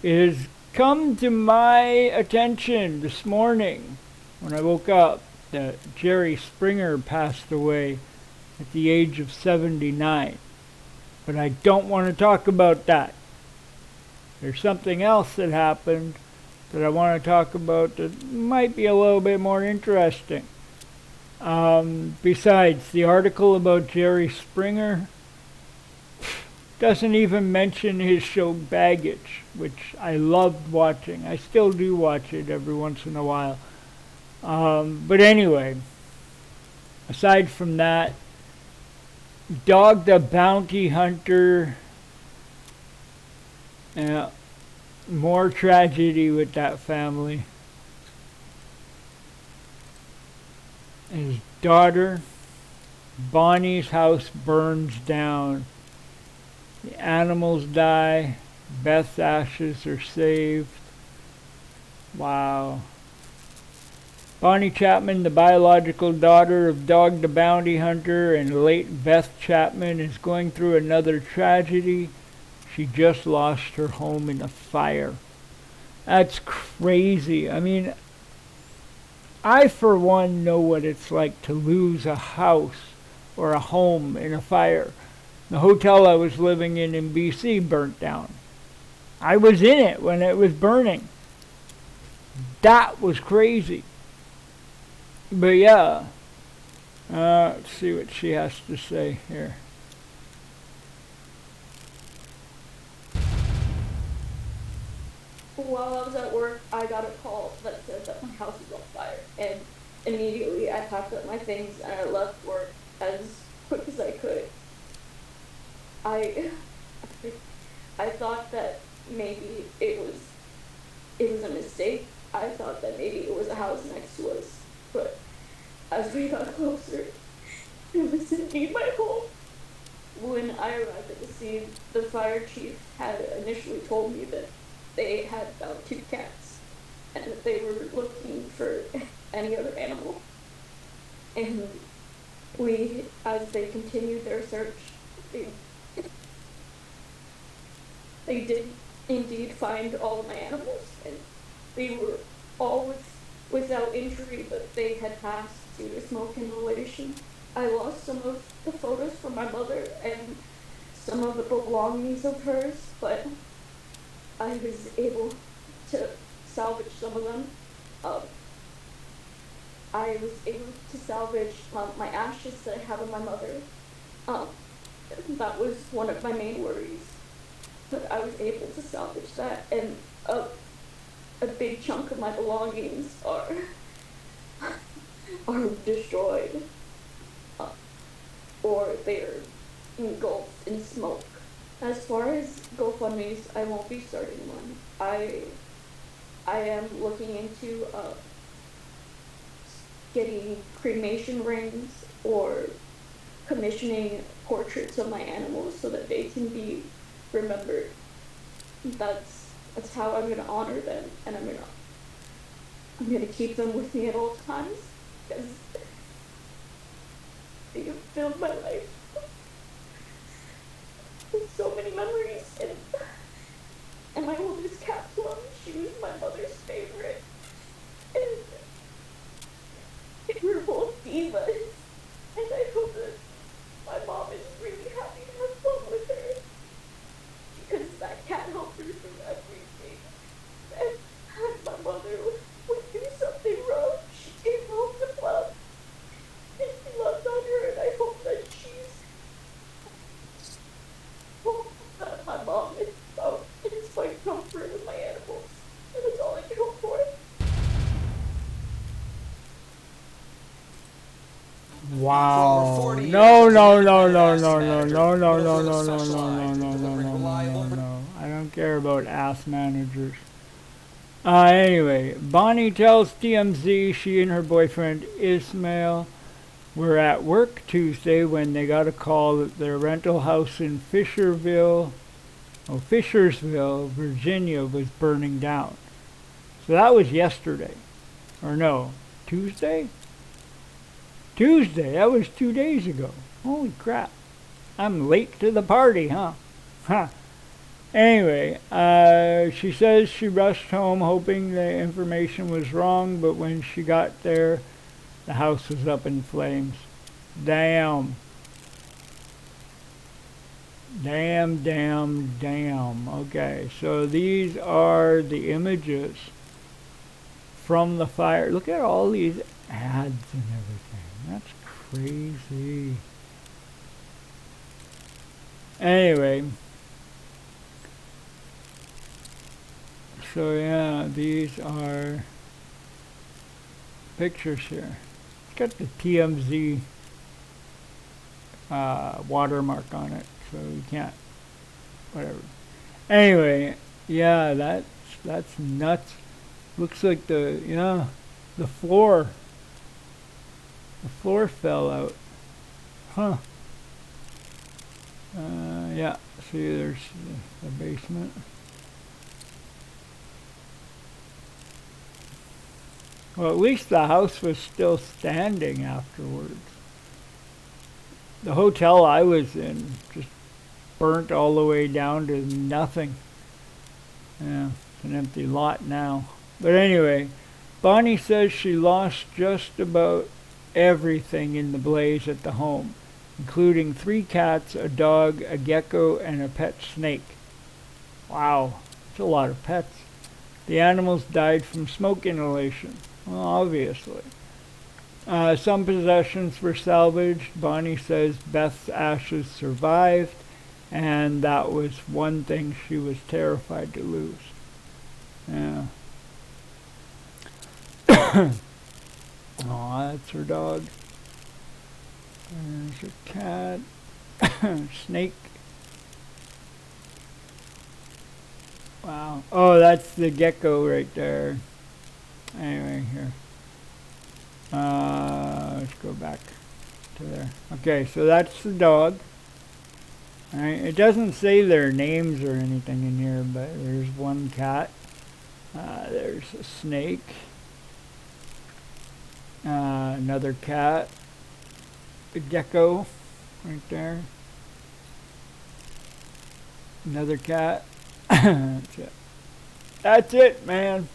It has come to my attention this morning when I woke up that Jerry Springer passed away at the age of 79. But I don't want to talk about that. There's something else that happened that I want to talk about that might be a little bit more interesting. Besides, the article about Jerry Springer doesn't even mention his show Baggage, which I loved watching. I still do watch it every once in a while. But anyway, aside from that, Dog the Bounty Hunter, more tragedy with that family. His daughter, Bonnie's house burns down. The animals die. Beth's ashes are saved. Wow. Bonnie Chapman, the biological daughter of Dog the Bounty Hunter and late Beth Chapman, is going through another tragedy. She just lost her home in a fire. That's crazy. I mean, I for one know what it's like to lose a house or a home in a fire. The hotel I was living in BC burnt down. I was in it when it was burning. That was crazy. But yeah, let's see what she has to say here. While I was at work, I got a call that said that my house was on fire, and immediately I packed up my things and I left work as quick as I could. I I thought that maybe it was a mistake. I thought that maybe it was a house next to us, but as we got closer, it was indeed my home. When I arrived at the scene, the fire chief had initially told me that they had found 2 cats and that they were looking for any other animal. And as they continued their search, they did indeed find all of my animals, and they were all without injury, but they had passed due to smoke inhalation. I lost some of the photos from my mother and some of the belongings of hers, but I was able to salvage some of them. I was able to salvage my ashes that I have of my mother. That was one of my main worries, but I was able to salvage that, and a big chunk of my belongings are destroyed, or they're engulfed in smoke. As far as GoFundMe's, I won't be starting one. I am looking into getting cremation rings or commissioning portraits of my animals so that they can be remembered. That's how I'm gonna honor them, and I'm gonna keep them with me at all times because they have filled my life with so many memories. And my oldest cat Plum, she was my mother's favorite, and we were both divas. And I hope that my mom is really happy to have Plum with her, because that cat helped her through everything. And my mother went through something rough, she came home to Plum, and she loved on her, and I hope that my mom is find comfort with my animals. And that's all I can hope for. Wow. No, no, no, no, no, no, no, no, no, no, no, no, no, no, no, no, no. I don't care about ass managers. Anyway, Bonnie tells TMZ she and her boyfriend Ismail were at work Tuesday when they got a call that their rental house in Fishersville, Virginia was burning down. So that was yesterday. Or no, Tuesday? Tuesday, that was 2 days ago. Holy crap. I'm late to the party, huh? Huh. Anyway, she says she rushed home hoping the information was wrong, but when she got there, the house was up in flames. Damn. Damn. Okay, so these are the images from the fire. Look at all these ads and everything. That's crazy. Anyway. So yeah, these are pictures here. It's got the TMZ watermark on it, so you can't, whatever. Anyway, yeah, that's nuts. Looks like the floor fell out. Huh. Yeah, see there's the basement. Well, at least the house was still standing afterwards. The hotel I was in just burnt all the way down to nothing. Yeah, it's an empty lot now. But anyway, Bonnie says she lost just about everything in the blaze at the home, including 3 cats, a dog, a gecko, and a pet snake. Wow, that's a lot of pets. The animals died from smoke inhalation. Well, obviously. Some possessions were salvaged. Bonnie says Beth's ashes survived, and that was one thing she was terrified to lose. Yeah. Oh, that's her dog. There's a cat. Snake. Wow. Oh, that's the gecko right there. Anyway, here. Let's go back to there. Okay, so that's the dog. Alright, it doesn't say their names or anything in here, but there's one cat. There's a snake. Another cat. A gecko right there. Another cat. That's it. That's it, man.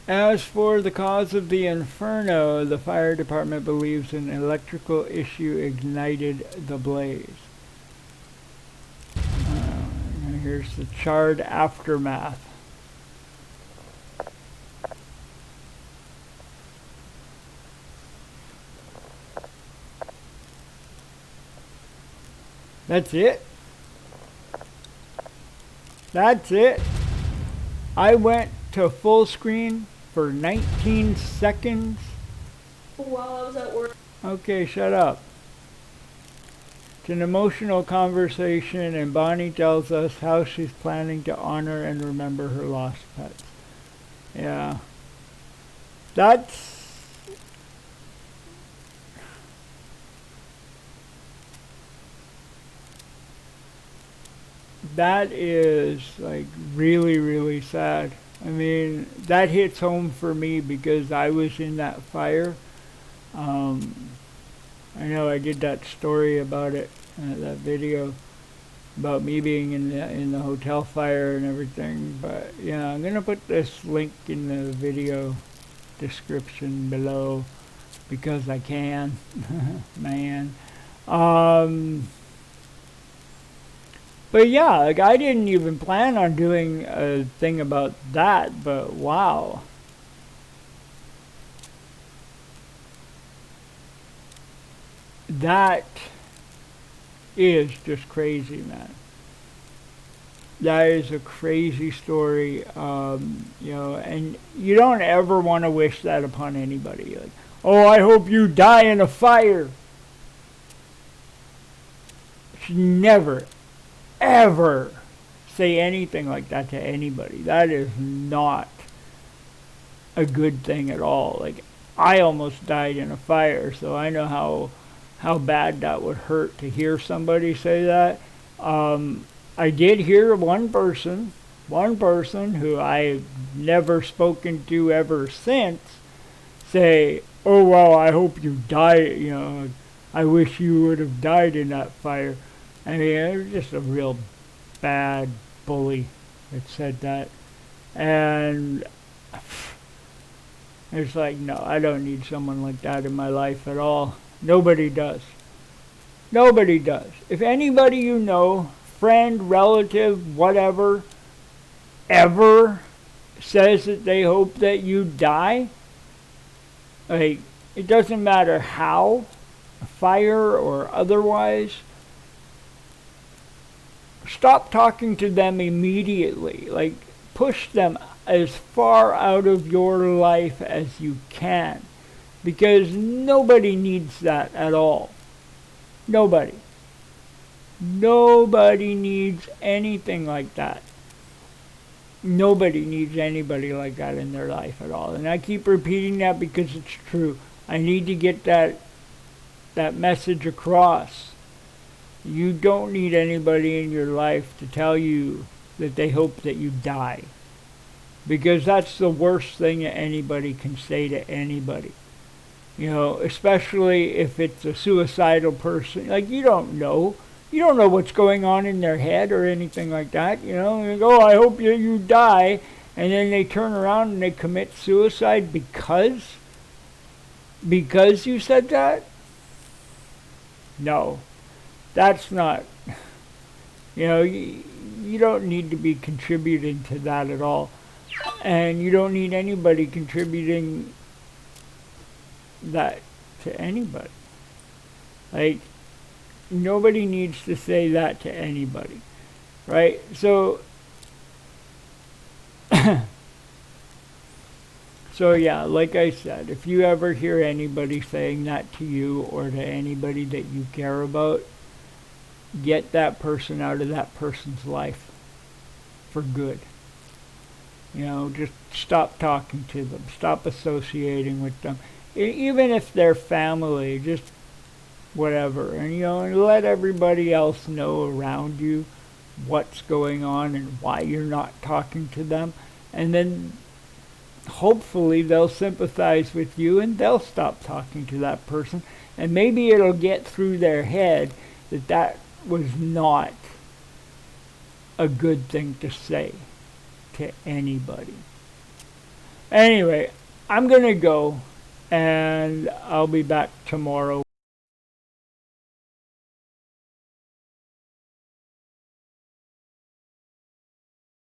As for the cause of the inferno, the fire department believes an electrical issue ignited the blaze. And here's the charred aftermath. That's it. That's it. I went to full screen for 19 seconds. While I was at work. Okay, shut up. It's an emotional conversation, and Bonnie tells us how she's planning to honor and remember her lost pets. Yeah. That is like really, really sad. I mean, that hits home for me because I was in that fire. I know I did that story about it, that video about me being in the hotel fire and everything. But yeah, I'm gonna put this link in the video description below because I can, man. But yeah, like I didn't even plan on doing a thing about that, but wow. That is just crazy, man. That is a crazy story, and you don't ever want to wish that upon anybody. Like, oh, I hope you die in a fire. Never, ever say anything like that to anybody. That is not a good thing at all. Like, I almost died in a fire, so I know how bad that would hurt to hear somebody say that. I did hear one person who I've never spoken to ever since say, oh well, I hope you die, I wish you would have died in that fire. I mean, it was just a real bad bully that said that. And it's like, no, I don't need someone like that in my life at all. Nobody does. Nobody does. If anybody you know, friend, relative, whatever, ever says that they hope that you die, like, it doesn't matter how, fire or otherwise, stop talking to them immediately. Like, push them as far out of your life as you can, because nobody needs that at all. Nobody. Nobody needs anything like that. Nobody needs anybody like that in their life at all. And I keep repeating that because it's true. I need to get that message across. You don't need anybody in your life to tell you that they hope that you die. Because that's the worst thing that anybody can say to anybody. You know, especially if it's a suicidal person. Like, you don't know. You don't know what's going on in their head or anything like that. You know, you go, I hope you die. And then they turn around and they commit suicide because you said that? No. That's not, you know, you don't need to be contributing to that at all. And you don't need anybody contributing that to anybody. Like, nobody needs to say that to anybody, right? So, so yeah, like I said, if you ever hear anybody saying that to you or to anybody that you care about, get that person out of that person's life for good. You know, just stop talking to them. Stop associating with them. Even if they're family, just whatever. And, you know, and let everybody else know around you what's going on and why you're not talking to them. And then hopefully they'll sympathize with you and they'll stop talking to that person. And maybe it'll get through their head that that was not a good thing to say to anybody. Anyway, I'm going to go and I'll be back tomorrow.